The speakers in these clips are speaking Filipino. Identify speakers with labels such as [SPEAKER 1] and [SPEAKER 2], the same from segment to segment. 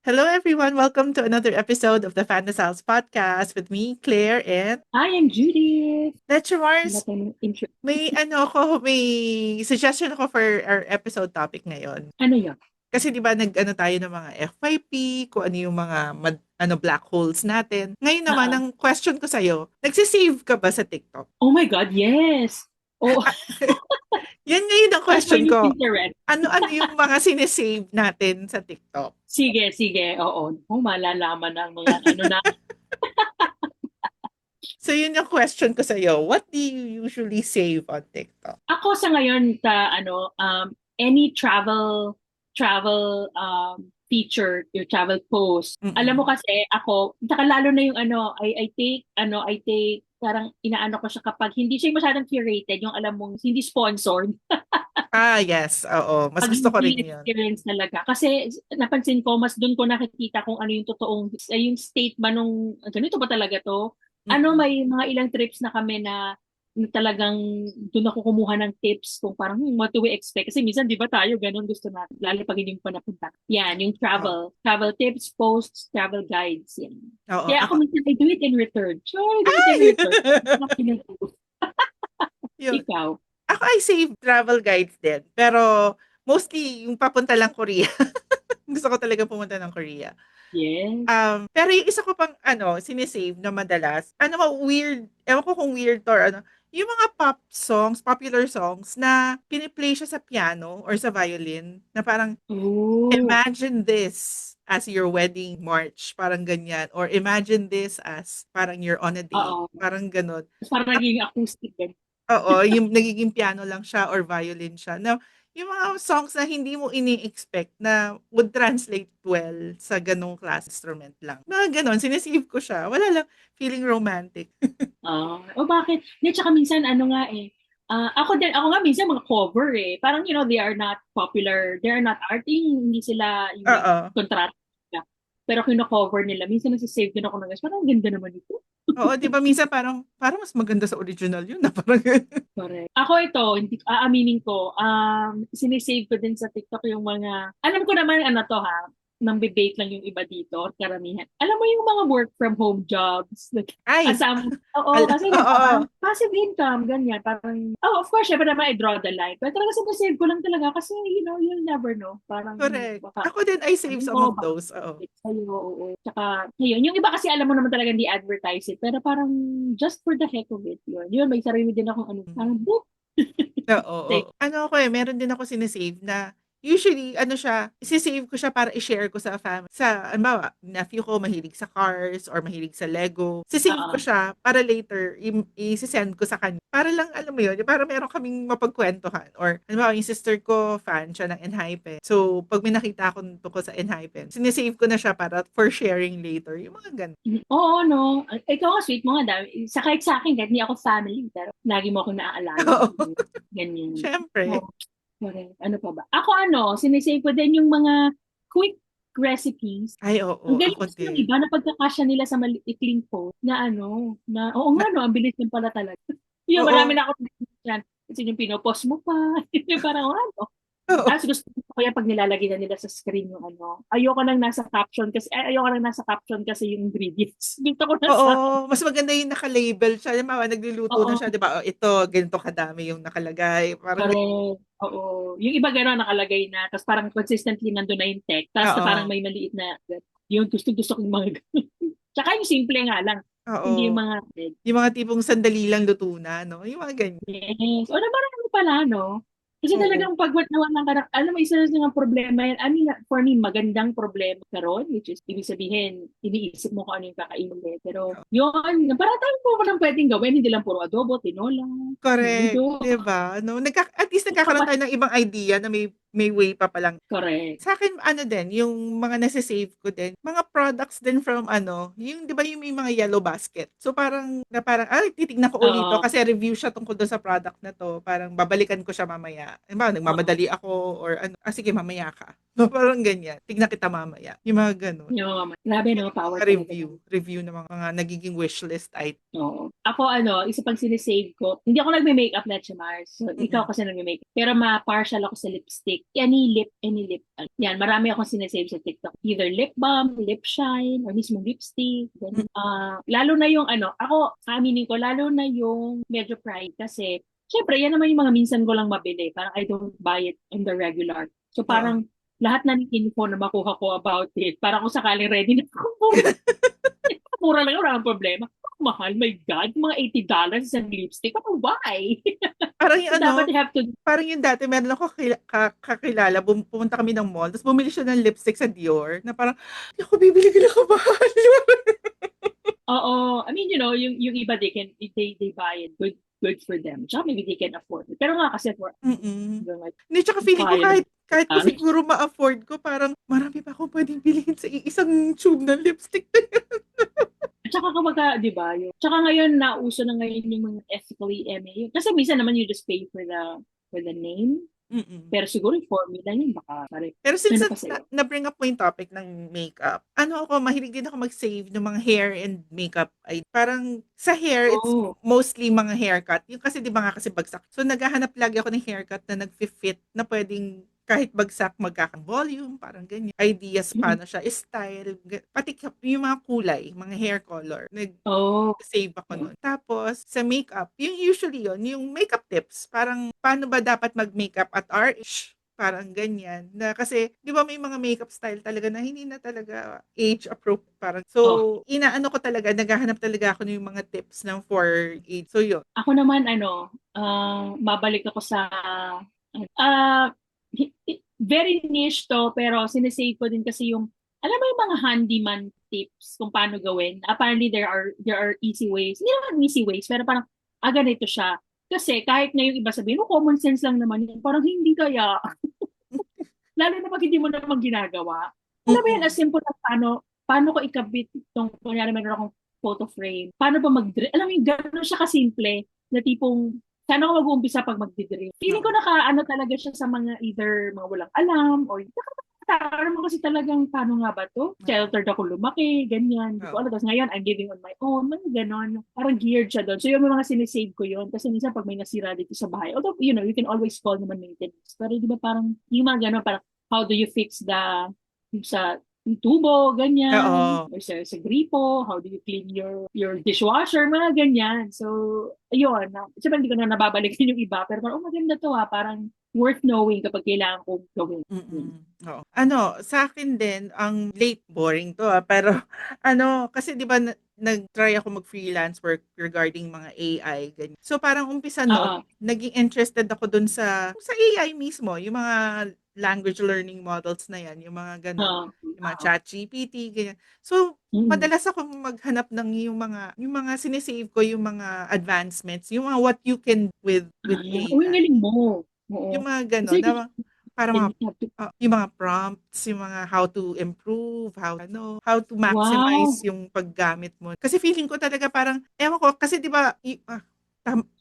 [SPEAKER 1] Hello, everyone. Welcome to another episode of the Fantasals podcast with me, Claire, and
[SPEAKER 2] I am Judith.
[SPEAKER 1] Let's
[SPEAKER 2] Wala
[SPEAKER 1] Mars.
[SPEAKER 2] tayong intro.
[SPEAKER 1] May suggestion ako for our episode topic ngayon.
[SPEAKER 2] Ano yun?
[SPEAKER 1] Kasi 'di ba nag-ano tayo ng mga FYP, kung ano yung mga black holes natin. Ngayon naman
[SPEAKER 2] Oo.
[SPEAKER 1] ang question ko sa nagse-save ka ba sa TikTok?
[SPEAKER 2] Oh my God, yes! Oh,
[SPEAKER 1] Yan ngayon ang
[SPEAKER 2] that's my
[SPEAKER 1] question
[SPEAKER 2] new
[SPEAKER 1] ko.
[SPEAKER 2] Pinterest.
[SPEAKER 1] Ano-ano yung mga sinesave natin sa TikTok?
[SPEAKER 2] Sige, sige, oo. Oh, malalaman ng mga ano na.
[SPEAKER 1] So yun yung question ko sa What do you usually save on TikTok?
[SPEAKER 2] Ako sa ngayon sa any travel feature, your travel post. Alam mo
[SPEAKER 1] Mm-mm.
[SPEAKER 2] kasi ako, saka lalo na yung I take parang inaano ko siya kapag hindi siya masyadong curated, yung alam mong hindi sponsored.
[SPEAKER 1] Ah, yes. Oo. Mas
[SPEAKER 2] Pag
[SPEAKER 1] gusto ko rin
[SPEAKER 2] hindi
[SPEAKER 1] yun.
[SPEAKER 2] experience talaga. Kasi napansin ko, mas doon ko nakikita kung ano yung totoong, yung state ba nung, ganito ba talaga to? Ano,
[SPEAKER 1] Mm-mm.
[SPEAKER 2] may mga ilang trips na kami na talagang doon ako kumuha ng tips kung parang what do we expect. Kasi minsan, di ba tayo, ganun gusto natin. Lalo pag hindi mo pa napunta. Yan, yung
[SPEAKER 1] Oo.
[SPEAKER 2] travel tips, posts, travel guides. Yan.
[SPEAKER 1] Oo.
[SPEAKER 2] Kaya
[SPEAKER 1] Ako.
[SPEAKER 2] ako minsan, I do it in return. Sure, I do it in
[SPEAKER 1] Ay!
[SPEAKER 2] return. Mga pinupost.
[SPEAKER 1] Yun.
[SPEAKER 2] Ikaw.
[SPEAKER 1] Ako ay save travel guides din. Pero mostly yung papunta lang Korea. Gusto ko talaga pumunta ng Korea.
[SPEAKER 2] Yes.
[SPEAKER 1] Pero yung isa ko pang sinisave na madalas, weird, ewan ko kung weird to or yung mga pop songs, popular songs na piniplay siya sa piano or sa violin na parang
[SPEAKER 2] Oh,
[SPEAKER 1] imagine this as your wedding march, parang ganyan. Or imagine this as parang you're on a date,
[SPEAKER 2] oo.
[SPEAKER 1] parang ganon.
[SPEAKER 2] Parang
[SPEAKER 1] At
[SPEAKER 2] naging acoustic din.
[SPEAKER 1] oo, yung nagiging piano lang siya or violin siya. Now, yung mga songs na hindi mo ini-expect na would translate well sa ganong class instrument lang. Mga ganon, sinesave ko siya. Wala lang, feeling romantic.
[SPEAKER 2] O bakit? Hindi, tsaka minsan, ano nga eh, ako nga minsan mga cover eh. Parang, they are not popular, they are not arting, hindi sila yung may
[SPEAKER 1] Oo.
[SPEAKER 2] kontrata. Pero kino-cover nila. Minsan nagsisave din ako ng guys. Parang ang ganda naman ito.
[SPEAKER 1] Oo, di ba minsan parang mas maganda sa original yun na parang
[SPEAKER 2] Correct. Ako ito, hindi aaminin ko, sinisave ko din sa TikTok yung mga, alam ko naman ano to ha, nang bake lang yung iba dito, karamihan. Alam mo yung mga work from home jobs, like,
[SPEAKER 1] ay,
[SPEAKER 2] kasama, oo, kasi di ba,
[SPEAKER 1] oo,
[SPEAKER 2] parang passive income, ganyan, parang, of course, syempre naman, I draw the line. Pero talaga sinisave ko lang talaga kasi, you'll never know. Parang,
[SPEAKER 1] correct.
[SPEAKER 2] baka,
[SPEAKER 1] Ako din, I
[SPEAKER 2] ano
[SPEAKER 1] save some
[SPEAKER 2] mo,
[SPEAKER 1] of
[SPEAKER 2] baka
[SPEAKER 1] those. Oo.
[SPEAKER 2] sa'yo, oo. Tsaka, yun, yung iba kasi alam mo naman talaga hindi advertise it, pero parang just for the heck of it, yun. Yun, may sarili din akong ano, parang book.
[SPEAKER 1] Oo, oo. Meron din ako sinesave na usually siya, ise-save ko siya para i-share ko sa family. Sa halimbawa, nephew ko mahilig sa cars or mahilig sa Lego. Sisave ko
[SPEAKER 2] Oo.
[SPEAKER 1] siya para later i-send ko sa kanya. Para lang alam mo 'yun, para meron kaming mapagkuwentuhan or halimbawa yung sister ko fan siya ng Enhypen. So, pag may nakita akong tungkol sa Enhypen, sinesave ko na siya para for sharing later. Yung mga ganun.
[SPEAKER 2] Oo, no. Ikaw nga, sweet mo nga. Dami. Sa kahit sa akin, kahit hindi ako family, pero lagi mo akong naaalala.
[SPEAKER 1] Oo.
[SPEAKER 2] Ganyan.
[SPEAKER 1] Siyempre.
[SPEAKER 2] Oh, correct. Ano pa ba? Ako sinisave ko din yung mga quick recipes.
[SPEAKER 1] Ay, oo.
[SPEAKER 2] Ang galing
[SPEAKER 1] Ako
[SPEAKER 2] kasi ng
[SPEAKER 1] din.
[SPEAKER 2] iba na pagkakasya nila sa maliikling post na oo
[SPEAKER 1] Na,
[SPEAKER 2] nga no, ang bilis din pala talaga. Yung marami
[SPEAKER 1] oo.
[SPEAKER 2] na ako yan. Kasi yung pinopost mo pa. Yung parang
[SPEAKER 1] Oo.
[SPEAKER 2] tapos gusto ko kaya pag nilalagay na nila sa screen yung ayoko nang nasa caption kasi yung ingredients. Gusto ko nasa,
[SPEAKER 1] Oo, mas maganda yung naka-label siya. Halimbawa, nagluluto na
[SPEAKER 2] oo,
[SPEAKER 1] siya, 'di ba? Oh, ito, ganito kadami yung nakalagay. Parang,
[SPEAKER 2] correct. Oo. Yung iba gano'n nakalagay na, tapos parang consistently nandun na yung tech, tapos parang
[SPEAKER 1] oo,
[SPEAKER 2] may maliit na, yung gusto kong mga gano'n. Tsaka yung simple nga lang, hindi yung
[SPEAKER 1] oo.
[SPEAKER 2] mga,
[SPEAKER 1] Yung mga tipong sandali lang luto na, no? Yung mga ganyan.
[SPEAKER 2] yes. O naman pala, no? Kasi
[SPEAKER 1] Oo.
[SPEAKER 2] talagang pag nawalan ka alam mo, isa na nga problema yan. I mean, for me, magandang problema karon, which is, ibig sabihin, iniisip mo kung ano yung kakainin mo. Pero, yun, parang tayo po lang pwedeng gawin, hindi lang puro adobo, tinola,
[SPEAKER 1] Correct,
[SPEAKER 2] menudo.
[SPEAKER 1] 'di ba? No, at least nagkakaroon
[SPEAKER 2] Papas,
[SPEAKER 1] tayo ng ibang idea na may way pa palang.
[SPEAKER 2] correct.
[SPEAKER 1] Sa'kin din, yung mga nase-save ko din, mga products din from yung 'di ba yung may mga yellow basket? So parang, "Ay titignan ko ulit 'to
[SPEAKER 2] Oo,
[SPEAKER 1] kasi review siya tungkol dun sa product na 'to, parang babalikan ko siya mamaya." Halimbawa,
[SPEAKER 2] oo.
[SPEAKER 1] nagmamadali ako or sige mamaya ka. Parang ganyan. Tignan kita mamaya. Yung mga ganun.
[SPEAKER 2] Yung, grabe no, power
[SPEAKER 1] Mga
[SPEAKER 2] talaga
[SPEAKER 1] review.
[SPEAKER 2] ng
[SPEAKER 1] Review ng mga nagiging wishlist item.
[SPEAKER 2] oo. Ako isa pang sinisave ko, hindi ako nagme-makeup na Mars. So, ikaw
[SPEAKER 1] Mm-mm.
[SPEAKER 2] kasi nagme-makeup. Pero ma-partial ako sa lipstick. Any lip. Yan, marami akong sinisave sa TikTok. Either lip balm, lip shine, or mismo lipstick. Ganun. Lalo na yung ako, aminin ko, lalo na yung medyo pride kasi, syempre, yan naman yung mga minsan ko lang mabili. Parang I don't buy it in the regular. So
[SPEAKER 1] Oo.
[SPEAKER 2] parang lahat na ng info na makuha ko about it, parang kung sakaling ready na ako bumili. Mura lang, wala kang problema. Mahal, my God, mga $80 isang lipstick. Pero why?
[SPEAKER 1] Parang yung
[SPEAKER 2] So, dapat you have to,
[SPEAKER 1] parang yung dati meron ako kakilala, pumunta kami ng mall, tapos bumili siya ng lipstick sa Dior, na parang, hindi ako bibili, kinakabahan.
[SPEAKER 2] I mean, yung iba, they buy it, good for them. Tsaka maybe they can afford it. Pero nga kasi for,
[SPEAKER 1] Mm.
[SPEAKER 2] like,
[SPEAKER 1] Hindi, tsaka feeling ko
[SPEAKER 2] kaya naman.
[SPEAKER 1] kahit ko siguro ma-afford ko, parang marami pa akong pwedeng bilhin sa isang tube ng lipstick na yun.
[SPEAKER 2] Tsaka kapag, di ba, tsaka ngayon, nauso na ngayon yung mga ethically MA. Kasi minsan naman you just pay for the name.
[SPEAKER 1] Mm.
[SPEAKER 2] Pero siguro yung formula yun, baka pare.
[SPEAKER 1] Pero since
[SPEAKER 2] Ano pa sa'yo?
[SPEAKER 1] na-bring up mo yung topic ng makeup, mahilig din ako mag-save ng mga hair and makeup. Ay, parang sa hair, it's
[SPEAKER 2] Oh,
[SPEAKER 1] mostly mga haircut. Yung kasi di ba nga kasi bagsak. So naghahanap lagi ako ng haircut na nag-fit na pwedeng kahit bagsak magkaka-volume, parang ganyan. Ideas paano siya, style, pati yung mga kulay, mga hair color.
[SPEAKER 2] oh,
[SPEAKER 1] Save ako nun. Tapos, sa makeup, yung usually yung makeup tips. Parang, paano ba dapat mag-makeup at our age? Parang ganyan. Na kasi, di ba may mga makeup style talaga na hindi na talaga age appropriate. Parang,
[SPEAKER 2] oh.
[SPEAKER 1] so, inaano ko talaga, naghahanap talaga ako ng yung mga tips ng for age. So, yun.
[SPEAKER 2] Ako naman, babalik ako sa, ah, very niche to, pero sinesave ko din kasi alam mo yung mga handyman tips kung paano gawin. Apparently, there are easy ways. Hindi naman easy ways, pero parang, ganito siya. Kasi kahit na yung iba sabihin, common sense lang naman yun. Parang hindi kaya. Lalo na pag hindi mo naman ginagawa. Alam mo yan, as
[SPEAKER 1] Mm-mm.
[SPEAKER 2] simple as paano ko ikabit itong, kunyari meron akong photo frame. Paano ba alam mo yung gano'n siya kasimple na tipong, sana ako mag-uumpisa pag magdidrill. Feeling ko
[SPEAKER 1] Oo.
[SPEAKER 2] talaga siya sa mga either mga walang alam or nakakatawa naman kasi talagang paano nga ba to?
[SPEAKER 1] Oo.
[SPEAKER 2] Sheltered ako lumaki, ganyan. Hindi ko
[SPEAKER 1] Oo.
[SPEAKER 2] alam. Tapos ngayon, I'm living on my own. Mga ganon. Parang geared siya doon. So yung mga sinisave ko yun. Kasi minsan pag may nasira dito sa bahay, although, you can always call naman maintenance. Pero di ba parang, yung mga ganon, parang, how do you fix yung tubo, ganyan,
[SPEAKER 1] Oo.
[SPEAKER 2] or sa gripo, how do you clean your dishwasher, mga ganyan. So, ayun, siyempre hindi ko na nababalikin yung iba, pero parang, maganda to parang worth knowing kapag kailangan kong gawin.
[SPEAKER 1] Mm. Oo. Sa akin din, ang late boring 'to, pero kasi 'di ba nag-try ako mag-freelance work regarding mga AI, ganyan. So, parang umpisa
[SPEAKER 2] Oo,
[SPEAKER 1] nun, naging interested ako dun sa AI mismo, yung mga language learning models na 'yan, yung mga gano'n,
[SPEAKER 2] oo,
[SPEAKER 1] yung mga
[SPEAKER 2] oo.
[SPEAKER 1] ChatGPT, ganyan. So,
[SPEAKER 2] Mm.
[SPEAKER 1] madalas akong maghanap ng yung mga sine-save ko, yung mga advancements, yung mga what you can with
[SPEAKER 2] Uy, ang
[SPEAKER 1] AI.
[SPEAKER 2] galing mo. Oo.
[SPEAKER 1] Yung mga
[SPEAKER 2] Kasi
[SPEAKER 1] gano'n na para
[SPEAKER 2] you have to,
[SPEAKER 1] yung mga prompts, yung mga how to improve, how to
[SPEAKER 2] wow.
[SPEAKER 1] maximize yung paggamit mo. Kasi feeling ko talaga parang, ewan ko, kasi 'di ba,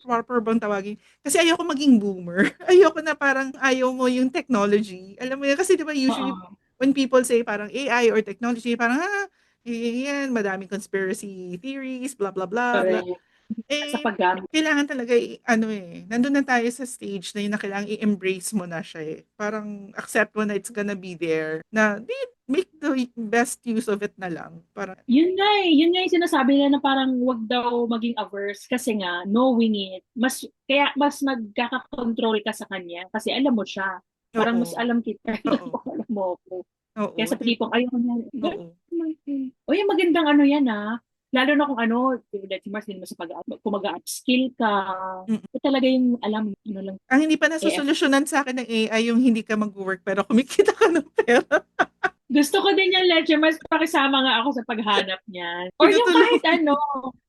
[SPEAKER 1] proper bang tawagin? Kasi ayoko maging boomer. Ayoko na parang ayaw mo yung technology. Alam mo yun, kasi 'di ba usually
[SPEAKER 2] Oo,
[SPEAKER 1] when people say parang AI or technology, parang yan, madaming conspiracy theories, blah blah blah blah.
[SPEAKER 2] correct. Sa
[SPEAKER 1] Eh,
[SPEAKER 2] paggamit.
[SPEAKER 1] kailangan talaga nandun na tayo sa stage na yun na kailangang i-embrace mo na siya eh. Parang accept mo na it's gonna be there. Na make the best use of it na lang. Parang,
[SPEAKER 2] Yun nga yung sinasabi nila na parang wag daw maging averse kasi nga knowing it, kaya mas magkakakontrol ka sa kanya kasi alam mo siya. Parang mas
[SPEAKER 1] oo,
[SPEAKER 2] alam kita,
[SPEAKER 1] oo,
[SPEAKER 2] alam mo ako. Kaya
[SPEAKER 1] oo,
[SPEAKER 2] sa tipong ayaw niya, ganun
[SPEAKER 1] oo.
[SPEAKER 2] naman eh. O yung magandang yan lalo na kung let's say, Mars, din mo sa kung mag-upskill ka,
[SPEAKER 1] Mm.
[SPEAKER 2] talaga yung alam, lang,
[SPEAKER 1] Ang hindi pa
[SPEAKER 2] eh,
[SPEAKER 1] nasusolusyonan sa akin ng AI yung hindi ka mag-work pero kumikita ka ng pera.
[SPEAKER 2] gusto ko din yung Leche Mars, pakisama nga ako sa paghanap niyan. Or yung
[SPEAKER 1] Tinutulungan,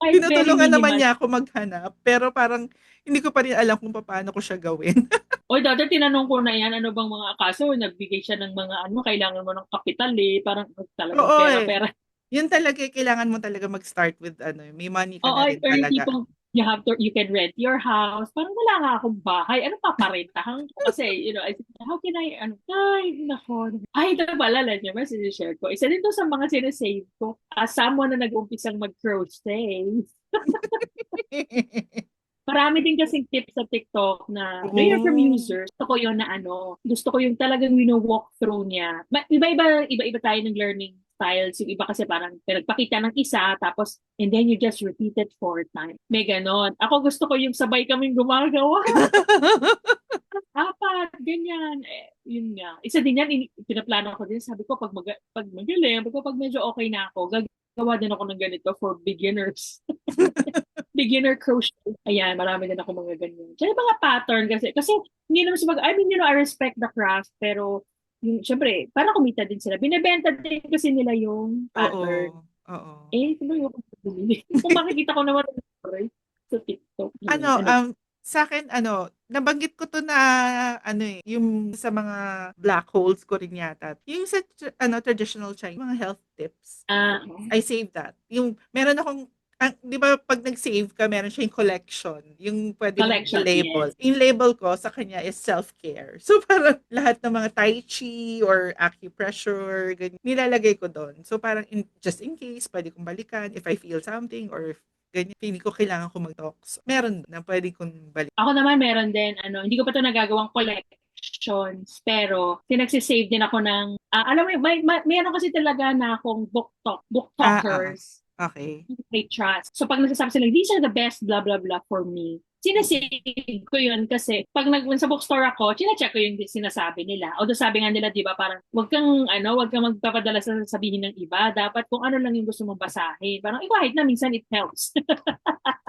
[SPEAKER 2] kahit very
[SPEAKER 1] tinutulungan naman
[SPEAKER 2] minimal.
[SPEAKER 1] niya ako maghanap pero parang hindi ko pa rin alam kung paano ko siya gawin.
[SPEAKER 2] O dati tinanong ko na yan, ano bang mga kaso, nagbigay siya ng mga kailangan mo ng kapital parang talagang
[SPEAKER 1] Oo eh.
[SPEAKER 2] pera-pera.
[SPEAKER 1] Yun talaga, kailangan mo talaga mag-start with may money ka
[SPEAKER 2] Oo,
[SPEAKER 1] na rin
[SPEAKER 2] or yung
[SPEAKER 1] talaga.
[SPEAKER 2] tipong you can rent your house. Parang wala nga akong bahay. Ano paparentahan ko? Kasi, I said, how can I, ay, nako. Ay, ito pala, lang niya ba, sinishare ko. Isa din to sa mga sinasave ko. As someone na nag-umpisang mag-crochet. Marami din kasing tips sa TikTok na do you hear from
[SPEAKER 1] Oh.
[SPEAKER 2] users. Gusto ko yun na gusto ko yung talagang walk through niya. Iba-iba tayo ng learning styles. Yung iba kasi parang pinagpakita ng isa, tapos, and then you just repeat it 4 times. May ganon. Ako gusto ko yung sabay kaming gumagawa. Apat, ganyan. Yun nga. Isa din yan, pinaplano ko din. Sabi ko, pag magaling, pag medyo okay na ako, gagawa din ako ng ganito for beginners. Beginner crochet. Ayan, marami din ako mga ganyan. Tsaka mga pattern kasi hindi naman I mean, I respect the craft, pero syempre, para kumita din sila. Binebenta din kasi nila yung
[SPEAKER 1] Oo,
[SPEAKER 2] pattern.
[SPEAKER 1] oo.
[SPEAKER 2] Tuloy ako bumili. Kung makikita ko naman sa TikTok.
[SPEAKER 1] Ano,
[SPEAKER 2] Ano?
[SPEAKER 1] sa'kin nabanggit ko 'to na yung sa mga black holes ko rin yata. Yung sa traditional Chinese, mga health tips.
[SPEAKER 2] Ah,
[SPEAKER 1] I save that. Yung meron akong 'di ba 'pag nag-save ka meron siyang collection, yung pwede mong
[SPEAKER 2] collection,
[SPEAKER 1] i-label.
[SPEAKER 2] yes.
[SPEAKER 1] Yung label ko sa kanya is self-care. So parang lahat ng mga tai chi or acupressure, ganyan, nilalagay ko doon. So parang just in case, pwede kong balikan if I feel something or if ganyan, feeling ko kailangan ko mag-talks. Meron na pwede kong balikan.
[SPEAKER 2] Ako naman meron din, hindi ko pa ito nagagawang collections, pero pinagsisave din ako ng, alam mo, mayroon kasi talaga na akong book
[SPEAKER 1] Ah.
[SPEAKER 2] talkers.
[SPEAKER 1] Okay.
[SPEAKER 2] I trust. So pag nagsasabi sila, these are the best blah blah blah for me. Sinasave ko yun kasi pag sa bookstore ako, chine-check ko yung sinasabi nila. Although sabi nga nila, di ba, parang wag kang magpapadala sa sabihin ng iba. Dapat kung ano lang yung gusto mong basahin. Parang, kahit na minsan it helps.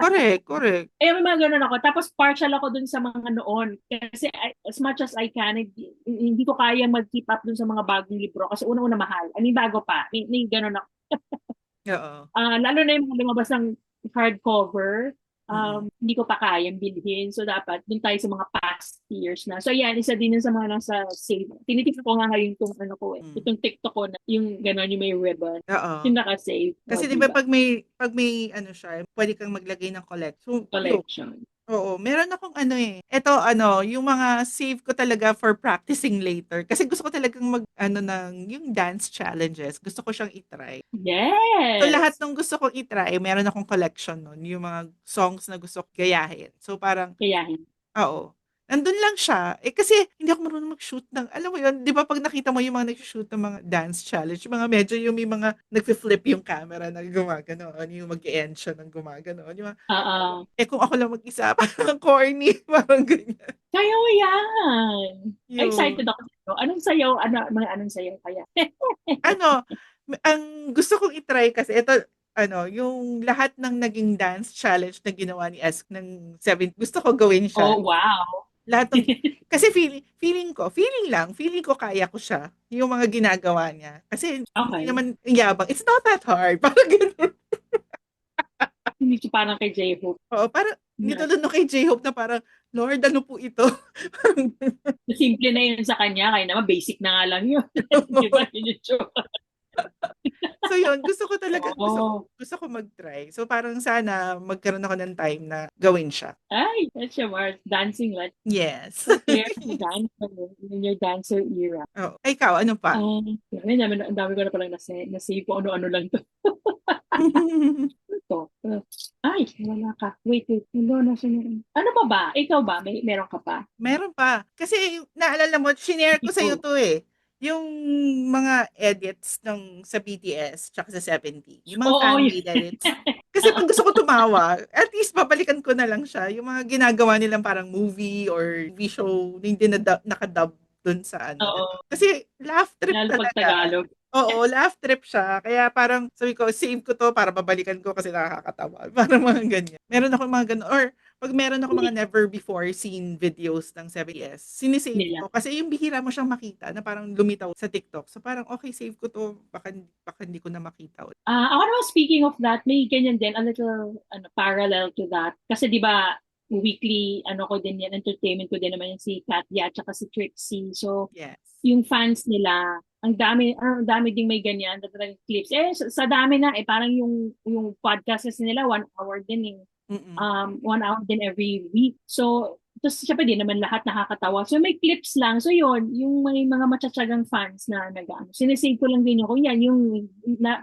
[SPEAKER 1] Correct, correct.
[SPEAKER 2] May mga ganun ako. Tapos partial ako dun sa mga noon. Kasi as much as I can, hindi ko kaya mag-keep up dun sa mga bagong libro. Kasi una-una mahal. I mean, bago pa. May ganun ako.
[SPEAKER 1] Oo.
[SPEAKER 2] Lalo na yung mga lumabas ng hardcover,
[SPEAKER 1] Mm.
[SPEAKER 2] hindi ko pa kayang bilhin. So, dapat dun tayo sa mga past years na. So, yan, isa din yun sa mga nasa save. Tinitignan ko nga ngayon itong
[SPEAKER 1] Mm.
[SPEAKER 2] itong TikTok ko na yung gano'n, yung may ribbon.
[SPEAKER 1] Oo.
[SPEAKER 2] Yung naka-save.
[SPEAKER 1] Kasi 'di ba
[SPEAKER 2] Diba?
[SPEAKER 1] pag may siya, pwede kang maglagay ng collect. So, yun.
[SPEAKER 2] Collection.
[SPEAKER 1] Oo, meron akong eto yung mga save ko talaga for practicing later. Kasi gusto ko talagang ng yung dance challenges. Gusto ko siyang i-try. So, lahat
[SPEAKER 2] Yes!
[SPEAKER 1] ng gusto kong i-try, meron akong collection nun. Yung mga songs na gusto kong gayahin. So, parang,
[SPEAKER 2] Kaya,
[SPEAKER 1] oo. Nandun lang siya. Kasi hindi ako marunong mag-shoot alam mo yun, di ba pag nakita mo yung mga nag-shoot ng mga dance challenge, yung mga medyo yung may mga nag-flip yung camera na gumagano'n, yung mag-end siya ng gumagano'n. Yung mga, kung ako lang mag-isa, parang corny, parang ganyan.
[SPEAKER 2] kaya mo yan! Excited
[SPEAKER 1] Yun.
[SPEAKER 2] ako sa'yo. Anong sayaw? Anong sayaw kaya?
[SPEAKER 1] Ano, ang gusto kong i-try kasi, ito, yung lahat ng naging dance challenge na ginawa ni Esk ng 7, gusto ko gawin siya.
[SPEAKER 2] Oh, wow!
[SPEAKER 1] Lahat ng kasi feeling ko kaya ko siya, yung mga ginagawa niya. Kasi hindi
[SPEAKER 2] Okay.
[SPEAKER 1] naman yabang. It's not that hard. Parang gano'n.
[SPEAKER 2] Hindi siya parang kay J-Hope.
[SPEAKER 1] Oo, parang nito no kay J-Hope na parang, Lord, ano po ito?
[SPEAKER 2] Simple na yun sa kanya, kaya naman basic na nga lang yun. Di ba? Yun yung joke.
[SPEAKER 1] So yun, gusto ko talaga,
[SPEAKER 2] Oo.
[SPEAKER 1] gusto ko mag-try. So parang sana magkaroon ako ng time na gawin siya.
[SPEAKER 2] Ay, that's your Mars. Dancing, like,
[SPEAKER 1] Yes.
[SPEAKER 2] prepare to dance in your dancer era.
[SPEAKER 1] Oh, ikaw, ano pa?
[SPEAKER 2] Ang dami ko na palang na-save ko ano-ano lang to. Ito. Ay, wala ka. Wait. Ano na siya? Ano pa ba? Ikaw ba? Meron ka pa?
[SPEAKER 1] Meron pa. Kasi naalala mo, shinare ko sa'yo
[SPEAKER 2] Ito.
[SPEAKER 1] to eh. Yung mga edits sa BTS tsaka sa 70. Yung mga
[SPEAKER 2] Oo.
[SPEAKER 1] fan-made edits. Kasi pag gusto ko tumawa, at least babalikan ko na lang siya. Yung mga ginagawa nilang parang movie or TV show na hindi nakadub dun sa
[SPEAKER 2] Oo.
[SPEAKER 1] Kasi laugh trip
[SPEAKER 2] Lalo pag
[SPEAKER 1] talaga.
[SPEAKER 2] Tagalog.
[SPEAKER 1] Oo, laugh trip siya. Kaya parang sabi ko, save ko to para babalikan ko kasi nakakatawa. Parang mga ganyan. Meron ako mga ganun. Or pag meron ako mga never before seen videos ng 7S, sinisave
[SPEAKER 2] Nila.
[SPEAKER 1] ko. Kasi yung bihira mo siyang makita na parang lumitaw sa TikTok. So parang okay, save ko to. Baka hindi ko na makita ulit.
[SPEAKER 2] Ako naman, speaking of that, may ganyan din, a little parallel to that. Kasi di ba, weekly, ko din yan, entertainment ko din naman yung si Katya at saka si Trixie. So,
[SPEAKER 1] Yes.
[SPEAKER 2] yung fans nila, ang dami ding may ganyan, talagang clips. Sa dami na, parang yung podcast kasi nila, 1 hour din
[SPEAKER 1] Mm.
[SPEAKER 2] 1 hour din every week. So, tapos syempre di naman lahat nakakatawa. So, may clips lang. So, yun, yung may mga matsatsagang fans na nag-ano. Sinesave ko lang din yung, yan, yung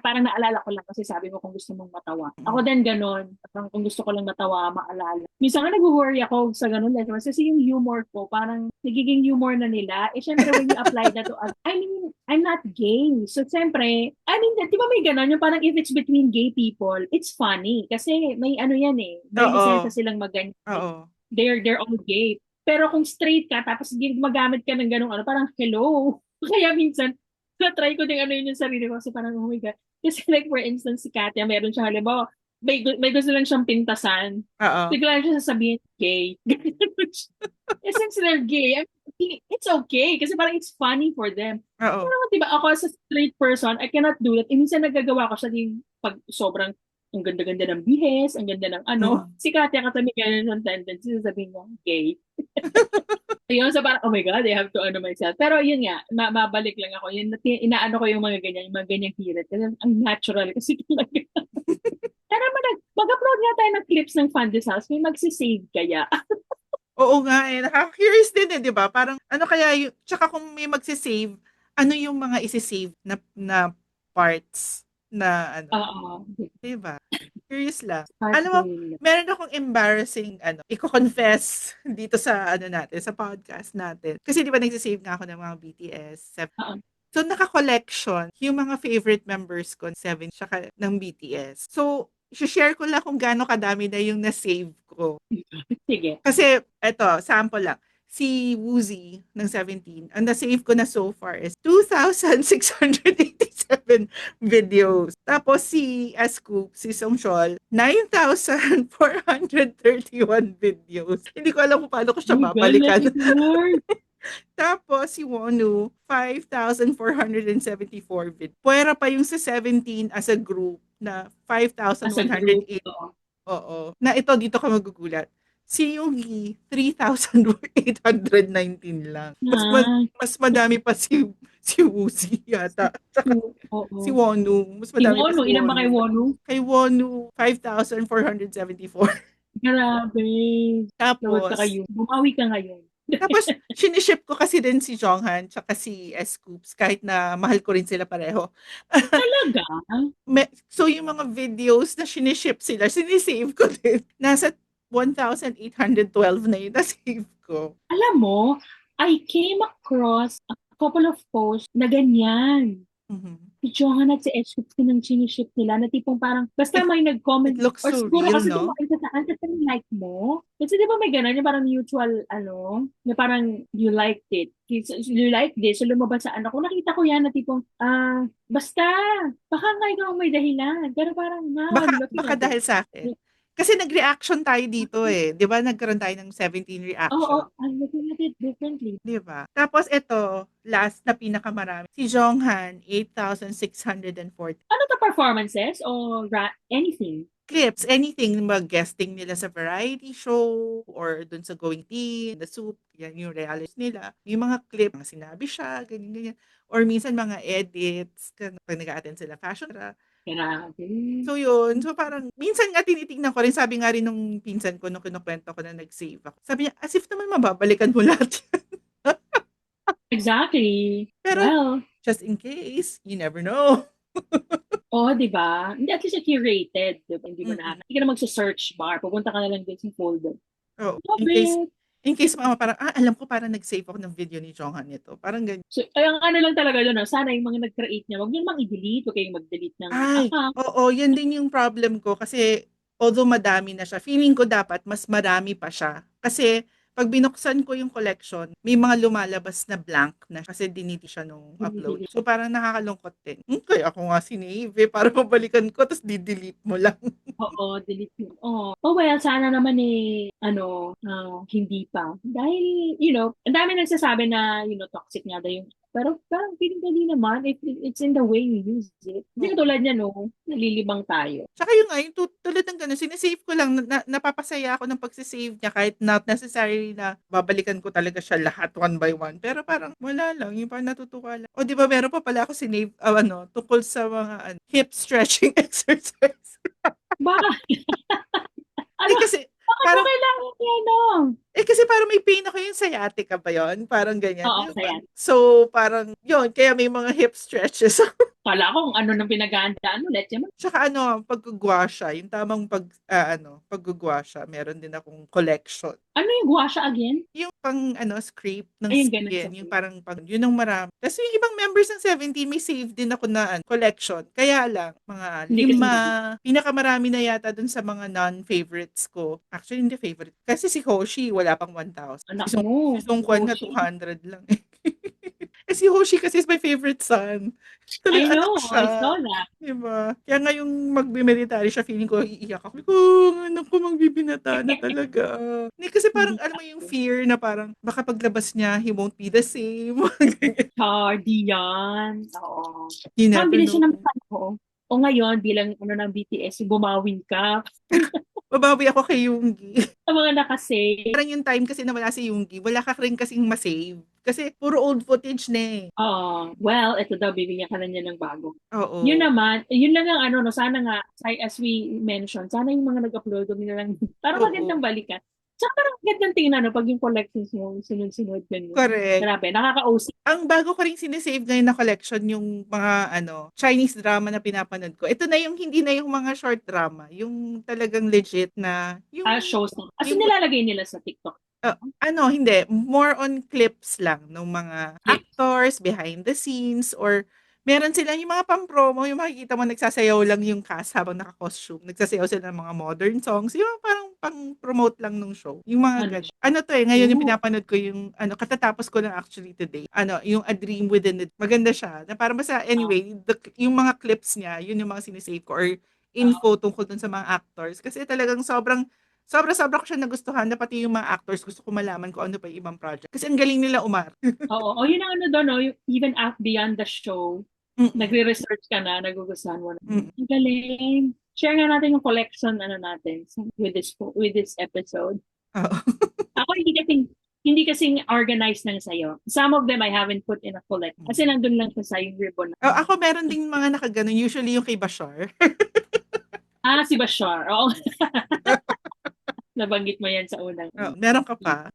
[SPEAKER 2] parang naalala ko lang kasi sabi mo kung gusto mong matawa. Ako
[SPEAKER 1] Mm.
[SPEAKER 2] din ganon. Parang kung gusto ko lang matawa, maalala. Minsan nga nag-worry ako sa ganon. Like, kasi yung humor ko, parang nagiging humor na nila. Eh, syempre, when you apply that to I mean, I'm not gay. So, syempre, I mean, di ba may ganon? Yung parang if it's between gay people, it's funny. Kasi may ano yan eh. May lisensya
[SPEAKER 1] Oo.
[SPEAKER 2] silang maganyan.
[SPEAKER 1] Oo.
[SPEAKER 2] They're all gay. Pero kung straight ka, tapos magamit ka ng ganung ano, parang hello. Kaya minsan, na-try ko din ano yun yung sarili ko kasi parang, oh my God. Kasi like for instance, si Katya, meron siya, halimbawa, may gusto lang siyang pintasan.
[SPEAKER 1] Oo.
[SPEAKER 2] Bigla siya sasabihin, gay. Eh, since they're gay, I mean, it's okay. Kasi parang it's funny for them.
[SPEAKER 1] Oo.
[SPEAKER 2] Pero diba, ako as a straight person, I cannot do that. Eh, minsan nagagawa ko siya din pag sobrang ang ganda-ganda ng bihes, ang ganda ng ano.
[SPEAKER 1] Mm.
[SPEAKER 2] Si Katya katabi ganun yung tendency, sasabihin mo, gay. Ayun, so parang, oh my God, I have to ano myself. Pero yun nga, mabalik lang ako. Yun, inaano ko yung mga ganyan, yung mga ganyang hirit. Kasi ang natural kasi talaga. Pero mag-upload nga tayo ng clips ng Fundes House, may magsisave kaya.
[SPEAKER 1] Oo nga eh. Nakaka-curious din eh, di ba? Parang ano kaya yung, tsaka kung may magsisave, ano yung mga isi-save na parts na ano,
[SPEAKER 2] Oo.
[SPEAKER 1] di ba? Curious lang.
[SPEAKER 2] Start
[SPEAKER 1] Alam mo,
[SPEAKER 2] doing that.
[SPEAKER 1] meron akong embarrassing ano, i-confess dito sa ano natin, sa podcast natin. Kasi di ba nagsisave nga ako ng mga BTS.
[SPEAKER 2] Oo.
[SPEAKER 1] So, naka-collection yung mga favorite members ko, 7 tsaka ng BTS. So, share ko lang kung gaano kadami na yung na-save ko.
[SPEAKER 2] Sige.
[SPEAKER 1] Kasi, eto, sample lang. Si Woozy ng 17, ang na-save ko na so far is 2,687 videos. Tapos si Scoop, si Songchol, 9,431 videos. Hindi ko alam kung paano ko siya
[SPEAKER 2] Oh my God, let
[SPEAKER 1] babalikan.
[SPEAKER 2] it work.
[SPEAKER 1] Tapos si Wonu, 5,474 vid. Puwera pa yung sa 17 as a group na
[SPEAKER 2] As a group.
[SPEAKER 1] 5,108.
[SPEAKER 2] Oo.
[SPEAKER 1] Oo. Na ito, dito ka magugulat. Si Yoongi, 3,819 lang.
[SPEAKER 2] Ah,
[SPEAKER 1] Mas madami pa si Woozi yata. Tsaka
[SPEAKER 2] oo.
[SPEAKER 1] si Wonu. Mas
[SPEAKER 2] Si
[SPEAKER 1] madami pa
[SPEAKER 2] Wonu,
[SPEAKER 1] si
[SPEAKER 2] ilan ba kay
[SPEAKER 1] Wonu.
[SPEAKER 2] Wonu?
[SPEAKER 1] Kay Wonu, 5,474.
[SPEAKER 2] Grabe. Lord ka
[SPEAKER 1] Tapos,
[SPEAKER 2] kayo. Bumawi ka ngayon.
[SPEAKER 1] Tapos, siniship ko kasi din si Jonghan tsaka si Scoops kahit na mahal ko rin sila pareho.
[SPEAKER 2] Talaga?
[SPEAKER 1] So, yung mga videos na siniship sila, sinisave ko din. Nasa 1,812 na yun na-save ko.
[SPEAKER 2] Alam mo, I came across a couple of posts na ganyan.
[SPEAKER 1] Mhm.
[SPEAKER 2] Si Johan at si Escoop ng siniship nila na tipong parang, basta
[SPEAKER 1] It,
[SPEAKER 2] may
[SPEAKER 1] it
[SPEAKER 2] nag-comment
[SPEAKER 1] looks
[SPEAKER 2] or
[SPEAKER 1] so
[SPEAKER 2] siguro
[SPEAKER 1] real,
[SPEAKER 2] kasi
[SPEAKER 1] no?
[SPEAKER 2] dumating sa saan kasi like mo. Kasi di ba may gano'n, yung parang mutual, ano, na parang you liked it. You like this, so lumabas sa ano. Kung nakita ko yan na tipong, basta, baka nga ikaw ang may dahilan. Pero parang now I'm looking
[SPEAKER 1] Baka
[SPEAKER 2] at it.
[SPEAKER 1] dahil sa akin. Kasi nag-reaction tayo dito eh. Di ba nagkaroon tayo ng 17
[SPEAKER 2] Oo,
[SPEAKER 1] reaction?
[SPEAKER 2] I'm looking at it differently.
[SPEAKER 1] Di ba? Tapos ito, last na pinakamarami. Si Jonghan, 8,640.
[SPEAKER 2] Ano to, performances or anything?
[SPEAKER 1] Clips, anything, mag-guesting nila sa variety show or dun sa Going Teen, The Soup, yan yung realities nila. Yung mga clip, mga sinabi siya, ganyan, ganyan. Or minsan mga edits, pag nag-a-attend sila fashion.
[SPEAKER 2] Grabe.
[SPEAKER 1] So yun, so parang minsan nga tinitignan ko rin, sabi nga rin nung pinsan ko nung kinukwento ko na nag-save ako. Sabi niya, as if naman mababalikan mo lahat yan.
[SPEAKER 2] Exactly.
[SPEAKER 1] Pero
[SPEAKER 2] Well,
[SPEAKER 1] just in case, you never know.
[SPEAKER 2] oh, di ba? Hindi, at least curated. Di ba? Hindi mo na,
[SPEAKER 1] Mm-mm.
[SPEAKER 2] hindi ka na magsa-search bar. Pupunta ka na lang din sa folder.
[SPEAKER 1] Oh,
[SPEAKER 2] Love it.
[SPEAKER 1] in case mama parang, alam ko parang nag-save ako ng video ni Jonghan nito. Parang ganyan.
[SPEAKER 2] So, ay, ang ano lang talaga doon, sana yung mga nag-create niya, wag niyo namang i-delete. Huwag kayong mag-delete ng
[SPEAKER 1] Ay,
[SPEAKER 2] account.
[SPEAKER 1] oo, yan din yung problem ko kasi although madami na siya, feeling ko dapat mas marami pa siya. Kasi pag binuksan ko yung collection, may mga lumalabas na blank na kasi diniti siya nung upload.
[SPEAKER 2] Delete.
[SPEAKER 1] So parang nakakalungkot din. Kaya ako nga sinave para mabalikan ko tapos di-delete mo lang.
[SPEAKER 2] Oo, delete mo. Oh. Oh, well, sana naman ano, hindi pa. Dahil, ang dami nagsasabi na, toxic nga daw yung, pero parang feeling ko din naman, it's in the way you use it. Hindi
[SPEAKER 1] Oo.
[SPEAKER 2] katulad niya, no, nalilibang tayo.
[SPEAKER 1] Tsaka yung nga, yung tulad ng gano'n, sinisave ko lang, napapasaya ako ng pagsisave niya kahit not necessarily na babalikan ko talaga siya lahat one by one. Pero parang wala lang, yung parang natutuwa lang. O di ba meron pa pala ako sinave, tungkol sa mga hip stretching exercise.
[SPEAKER 2] Baka,
[SPEAKER 1] Eh, kasi
[SPEAKER 2] Bakit mo
[SPEAKER 1] parang
[SPEAKER 2] kailangan yan, no?
[SPEAKER 1] kasi parang may pain ako yung sciatica ba yun? Parang ganyan.
[SPEAKER 2] Oo,
[SPEAKER 1] Yung
[SPEAKER 2] saya.
[SPEAKER 1] so, parang yun, kaya may mga hip stretches.
[SPEAKER 2] Kala ko kung ano nang pinaghahandaan ulit. Yan.
[SPEAKER 1] Tsaka ano, paggugwasya, yung tamang paggugwasya, meron din akong collection.
[SPEAKER 2] Ano yung guasha again?
[SPEAKER 1] Yung pang scrape ng
[SPEAKER 2] Ayun, ganun sa
[SPEAKER 1] skin, yung parang yun ang marami. Tapos yung ibang members ng 17, may save din ako na collection. Kaya lang, mga
[SPEAKER 2] Hindi kasi
[SPEAKER 1] 5,
[SPEAKER 2] naman.
[SPEAKER 1] pinakamarami na yata dun sa mga non-favorites ko. Actually, hindi favorite. Kasi si Hoshi, wala pang 1,000.
[SPEAKER 2] Anak
[SPEAKER 1] Si
[SPEAKER 2] mo,
[SPEAKER 1] Song Kwan nga,
[SPEAKER 2] Hoshi.
[SPEAKER 1] 200 lang. Si Hoshi kasi is my favorite son.
[SPEAKER 2] I
[SPEAKER 1] Talaga anak
[SPEAKER 2] know,
[SPEAKER 1] siya.
[SPEAKER 2] I saw that.
[SPEAKER 1] Diba? Kaya nga yung magbi-military siya, feeling ko iiyak ako. Ko, anak ko magbibinata na talaga. Hindi, kasi parang,
[SPEAKER 2] Hindi
[SPEAKER 1] alam mo yung fear na parang, baka paglabas niya, he won't be the same.
[SPEAKER 2] hardy yan. Oo.
[SPEAKER 1] You
[SPEAKER 2] Ang
[SPEAKER 1] never
[SPEAKER 2] bilis
[SPEAKER 1] know.
[SPEAKER 2] yun ng panahon. O ngayon, bilang ng BTS, bumawin ka
[SPEAKER 1] Babawi ako kay Yoongi.
[SPEAKER 2] sa mga nakasave.
[SPEAKER 1] Parang yung time kasi na wala si Yoongi, wala ka rin kasing masave. Kasi puro old footage na eh.
[SPEAKER 2] Oo. Well, ito daw, bibigyan ka na niya ng bago. Yun
[SPEAKER 1] Oo.
[SPEAKER 2] naman, yun lang ang no, sana nga, as we mentioned, sana yung mga nag-upload, huwag nila lang, parang
[SPEAKER 1] Oo.
[SPEAKER 2] magandang balikan. Tsaka parang gandang tingnan, no, pag yung collections mo, sunod-sunod, ganyan.
[SPEAKER 1] Correct.
[SPEAKER 2] Grabe, nakaka-OC.
[SPEAKER 1] Ang bago ko ring sinesave ngayon na collection yung mga Chinese drama na pinapanood ko. Ito na yung hindi na yung mga short drama, yung talagang legit na
[SPEAKER 2] Shows na. As in,
[SPEAKER 1] yung
[SPEAKER 2] nilalagay nila sa TikTok.
[SPEAKER 1] hindi, more on clips lang ng mga
[SPEAKER 2] Clip.
[SPEAKER 1] actors behind the scenes, or meron sila yung mga pang-promo, yung makikita mo nagsasayaw lang yung cast habang naka-costume. Nagsasayaw sila ng mga modern songs, yung parang pang-promote lang nung show. Yung mga
[SPEAKER 2] Ano
[SPEAKER 1] ganun.
[SPEAKER 2] siya?
[SPEAKER 1] Ano to ngayon yung
[SPEAKER 2] Ooh.
[SPEAKER 1] pinapanood ko yung katatapos ko lang actually today. Yung A Dream Within It. Maganda siya. Na parang basta
[SPEAKER 2] Ah,
[SPEAKER 1] anyway, yung mga clips niya, yun yung mga sinisave ko, or
[SPEAKER 2] ah,
[SPEAKER 1] info tungkol dun sa mga actors. Kasi talagang sobra-sobra ko siya nagustuhan, na pati yung mga actors gusto ko malaman kung ano pa yung ibang project. Kasi ang galing nila umar.
[SPEAKER 2] oo. O, yun ang ano doon, no? Even beyond the show,
[SPEAKER 1] Mm.
[SPEAKER 2] nagre-research ka na, nagugustuhan mo na.
[SPEAKER 1] Mm.
[SPEAKER 2] Ang galing. Share nga natin yung collection, natin, with this episode.
[SPEAKER 1] Oo.
[SPEAKER 2] Ako, hindi kasing organized ng sa'yo. Some of them I haven't put in a collect. Kasi nandun lang siya sa yung ribbon.
[SPEAKER 1] Ako meron ding mga nakaganon, usually yung kay Bashar.
[SPEAKER 2] Si Bashar. Oo. Nabanggit mo yan sa unang.
[SPEAKER 1] Meron ka pa?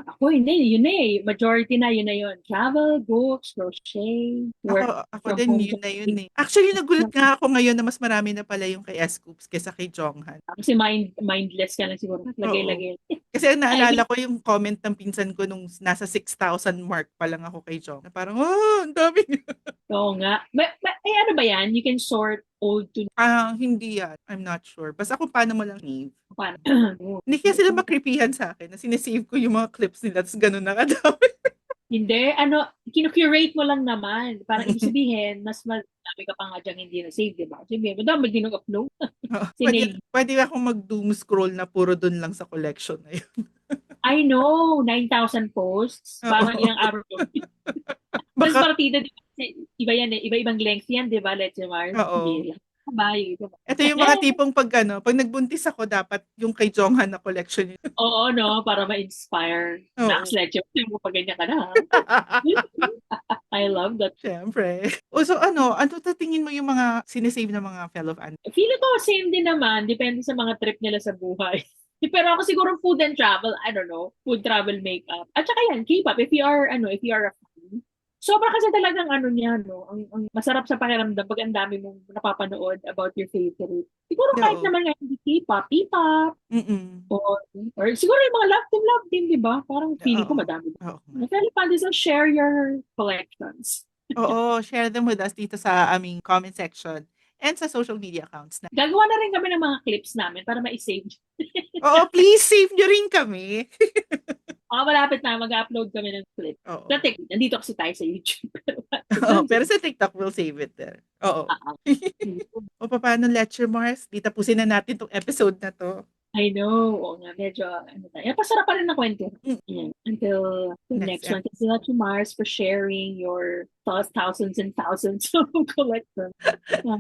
[SPEAKER 2] Ako hindi, yun na eh. Majority na, yun na yun. Travel, books, crochet, work
[SPEAKER 1] Ako
[SPEAKER 2] from
[SPEAKER 1] din,
[SPEAKER 2] home.
[SPEAKER 1] yun na yun eh. Actually, nagulat nga ako ngayon na mas marami na pala yung kay S-Coops kaysa kay Jonghan.
[SPEAKER 2] Kasi mindless ka lang siguro.
[SPEAKER 1] Oo.
[SPEAKER 2] Lagay-lagay.
[SPEAKER 1] Kasi naalala ko yung comment ng pinsan ko nung nasa 6,000 mark pa lang ako kay Jong. Na parang, ang dami niya.
[SPEAKER 2] Oo nga. Ano ba yan? You can sort old to
[SPEAKER 1] Hindi yan. I'm not sure. Basta kung paano mo lang save.
[SPEAKER 2] paano.
[SPEAKER 1] Hindi kaya sila makripihan sa akin na sinesave ko yung mga clips nila, tapos ganun na kadami.
[SPEAKER 2] Hindi, kino-curate mo lang naman. Parang ibig sabihin, mas madami ka pa nga dyan hindi na-save, di ba? Sabihin, madami din nag-upload.
[SPEAKER 1] Pwede akong mag-doom scroll na puro dun lang sa collection na yun.
[SPEAKER 2] I know, 9,000 posts. Parang ilang araw. Tapos
[SPEAKER 1] Baka,
[SPEAKER 2] partida, di ba? Iba yan eh. Iba-ibang length yan, di ba? Let's say, Mars.
[SPEAKER 1] oo.
[SPEAKER 2] Hindi lang. Bye.
[SPEAKER 1] Ito yung mga tipong pag nagbuntis ako, dapat yung kay Jonghan na collection yun.
[SPEAKER 2] Oo, no? Para ma-inspire.
[SPEAKER 1] Oo.
[SPEAKER 2] Max Lecture. Mo pag ganyan ka na. I love that.
[SPEAKER 1] Siyempre. So ano sa tingin mo yung mga sinesave ng mga fellow fans?
[SPEAKER 2] Feeling ko same din naman. Depende sa mga trip nila sa buhay. Pero ako siguro food and travel, I don't know, food, travel, makeup. At saka yan, K-pop, if you are a fan. Sobra kasi talagang niya, no? Ang masarap sa pakiramdam pag ang dami mong napapanood about your favorite. Siguro kahit
[SPEAKER 1] Oo.
[SPEAKER 2] naman nga hindi K-pop,
[SPEAKER 1] Mm.
[SPEAKER 2] or siguro yung mga love team, di ba? Parang feeling ko
[SPEAKER 1] Oo.
[SPEAKER 2] madami.
[SPEAKER 1] Oo.
[SPEAKER 2] Pero fun so share your collections.
[SPEAKER 1] Oo, share them with us dito sa aming comment section and sa social media accounts na.
[SPEAKER 2] Gagawa na rin kami ng mga clips namin para ma-save.
[SPEAKER 1] Oo, please save nyo rin kami.
[SPEAKER 2] Malapit na mag-upload kami ng clip.
[SPEAKER 1] Oo.
[SPEAKER 2] Sa TikTok, nandito kasi tayo sa YouTube.
[SPEAKER 1] Pero sa TikTok, we'll save it there. Oo. O paano, Lecture Mars? Di tapusin na natin tong episode na to.
[SPEAKER 2] I know. Oo nga, medyo, pasarap pa rin na kwento.
[SPEAKER 1] Mm.
[SPEAKER 2] Until the next one. Thank you to Mars for sharing your thousands and thousands of collections.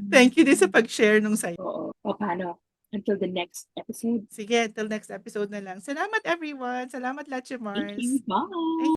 [SPEAKER 1] Thank you din sa pag-share nung sa'yo.
[SPEAKER 2] Oo. Paano? Until the next episode.
[SPEAKER 1] Sige, until next episode na lang. Salamat everyone. Salamat, Lecture Mars.
[SPEAKER 2] Thank you. Bye.